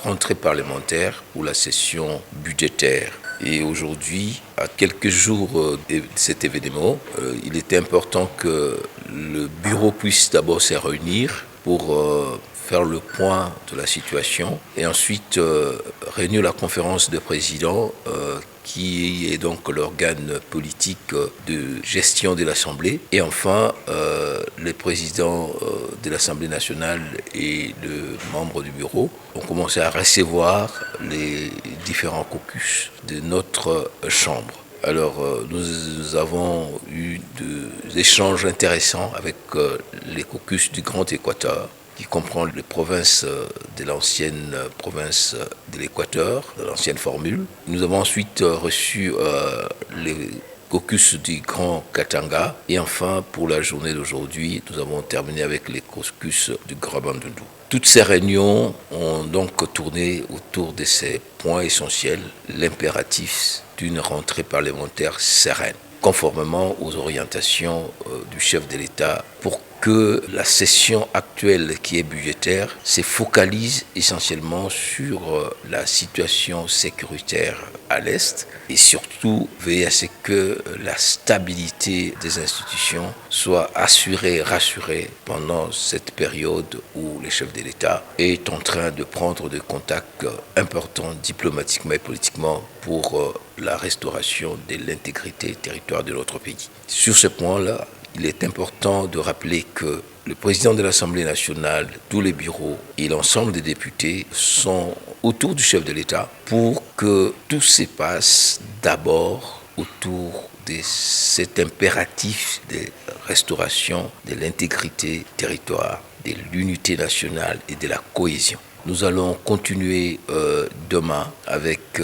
rentrée parlementaire ou la session budgétaire. Et aujourd'hui, à quelques jours de cet événement, il était important que le bureau puisse d'abord se réunir pour faire le point de la situation et ensuite réunir la conférence de présidents qui est donc l'organe politique de gestion de l'Assemblée. Et enfin, les présidents de l'Assemblée nationale et les membres du bureau ont commencé à recevoir les différents caucus de notre Chambre. Alors, nous avons eu des échanges intéressants avec les caucus du Grand Équateur, qui comprend les provinces de l'ancienne province de l'Équateur, de l'ancienne formule. Nous avons ensuite reçu les caucus du Grand Katanga. Et enfin, pour la journée d'aujourd'hui, nous avons terminé avec les caucus du Grand Bandundu. Toutes ces réunions ont donc tourné autour de ces points essentiels, l'impératif d'une rentrée parlementaire sereine, conformément aux orientations du chef de l'État pour que la session actuelle qui est budgétaire se focalise essentiellement sur la situation sécuritaire à l'Est et surtout veiller à ce que la stabilité des institutions soit assurée, rassurée pendant cette période où le chef de l'État est en train de prendre des contacts importants diplomatiquement et politiquement pour la restauration de l'intégrité territoriale de notre pays. Sur ce point-là, il est important de rappeler que le président de l'Assemblée nationale, tous les bureaux et l'ensemble des députés sont autour du chef de l'État pour que tout se passe d'abord autour de cet impératif de restauration de l'intégrité territoriale, de l'unité nationale et de la cohésion. Nous allons continuer demain avec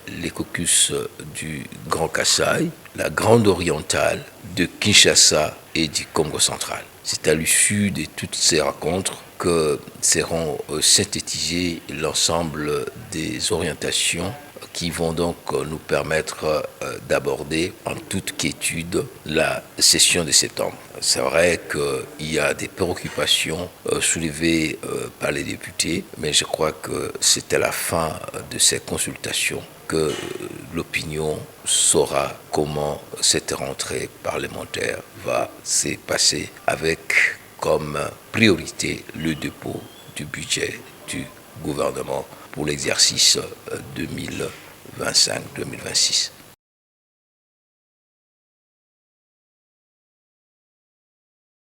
les caucus du Grand Kasaï, la Grande Orientale, de Kinshasa et du Congo central. C'est à l'issue de toutes ces rencontres que seront synthétisées l'ensemble des orientations qui vont donc nous permettre d'aborder en toute quiétude la session de septembre. C'est vrai qu'il y a des préoccupations soulevées par les députés, mais je crois que c'est à la fin de ces consultations que l'opinion saura comment cette rentrée parlementaire va se passer avec comme priorité le dépôt du budget du gouvernement pour l'exercice 2025-2026.